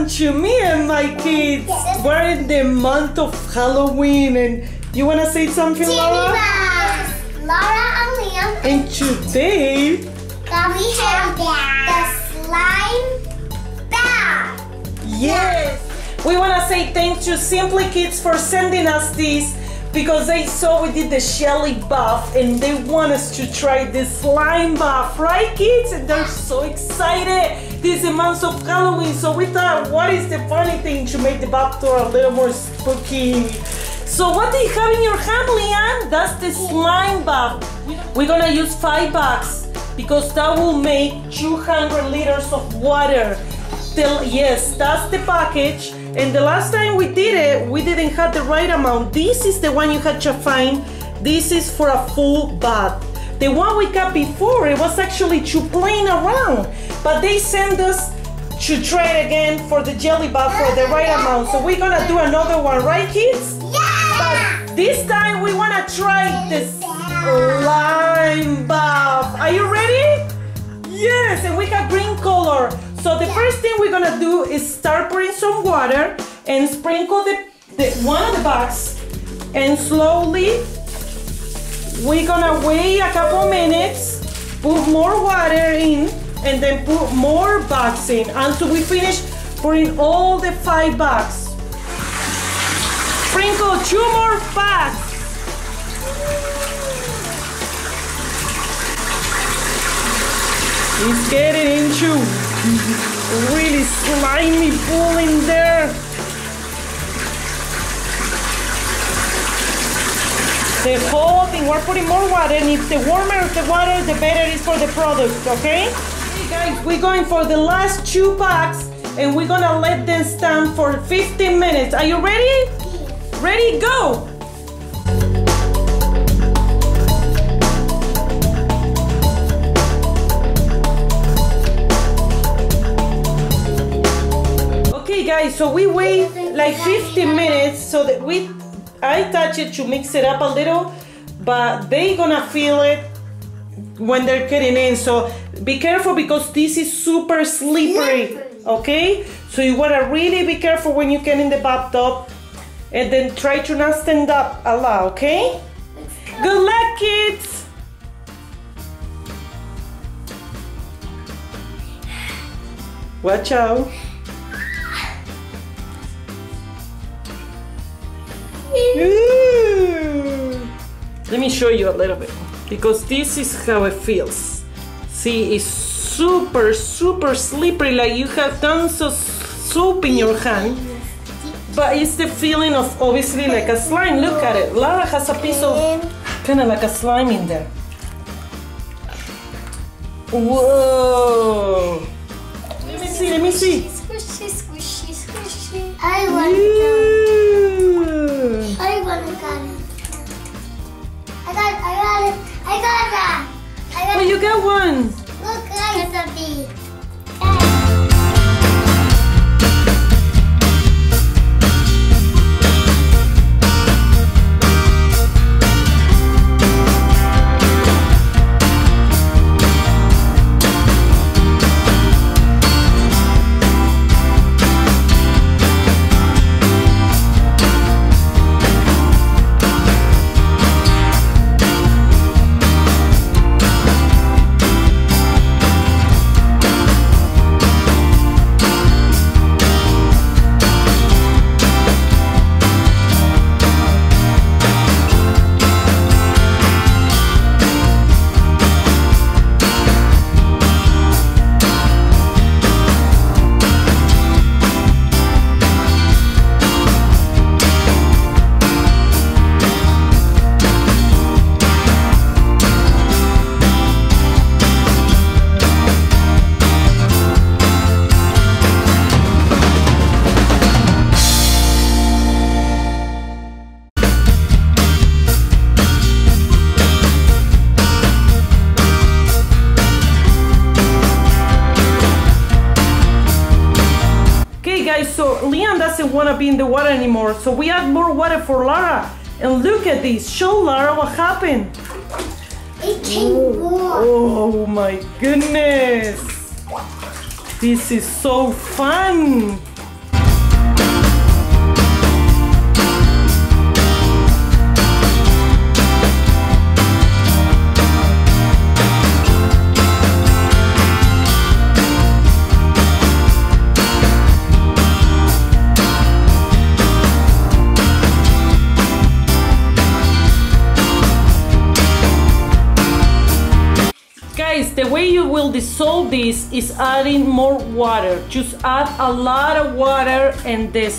to me and my kids. Yes. We're in the month of Halloween, and you want to say something, Lara? Lara and Liam. And today we have the Slime Baff. yes, we want to say thanks to Simply Kids for sending us this, because they saw we did the Shelly Baff and they want us to try the Slime Baff, right kids? And they're so excited. This is the month of Halloween, so we thought, what is the funny thing to make the bath tour a little more spooky? So what do you have in your hand, Leanne? That's the Slime Baff. We're gonna use $5 because that will make 200 liters of water. Yes, that's the package. And the last time we did it, we didn't have the right amount. This is the one you had to find. This is for a full bath. The one we got before, it was actually to playing around. But they sent us to try it again for the jelly bath for the right amount. So we're gonna do another one, right kids? Yeah! But this time we wanna try the Slime Baff. Are you ready? Yes, and we got green color. So the first thing we're gonna do is start pouring some water and sprinkle the one of the bags, and slowly we're gonna wait a couple minutes, put more water in, and then put more bags in until we finish pouring all the 5 bags. Sprinkle 2 more bags. It's getting into really slimy pool in there. The whole thing, we're putting more water, and if the warmer the water, the better it is for the product, okay? Okay guys, we're going for the last 2 packs, and we're gonna let them stand for 15 minutes. Are you ready? Ready, go! Okay guys, so we wait like 15 minutes so that I touch it to mix it up a little, but they're gonna feel it when they're getting in. So be careful because this is super slippery, okay? So you wanna really be careful when you get in the bathtub, and then try to not stand up a lot, okay? Good luck, kids! Watch out. Ooh. Let me show you a little bit, because this is how it feels. See, it's super, super slippery, like you have tons of soap in your hand. But it's the feeling of obviously like a slime. Look at it. Lara has a piece of kind of like a slime in there. Whoa. Let me see, let me see. Squishy, squishy, squishy. I want it. I got it. Oh, you got one. Look, guys, a bee. So Leon doesn't want to be in the water anymore, so we add more water for Lara. And look at this. Show Lara what happened. It came warm. Oh my goodness. This is so fun. way you will dissolve this is adding more water. Just add a lot of water and the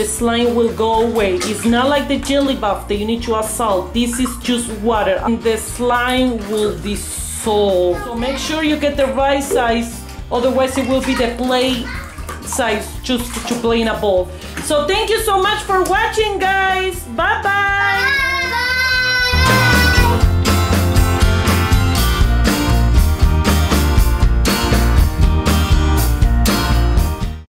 slime will go away. It's not like the jelly bath that you need to add salt. This is just water and the slime will dissolve. So make sure you get the right size, otherwise it will be the play size just to play in a bowl. So thank you so much for watching, guys. Bye bye.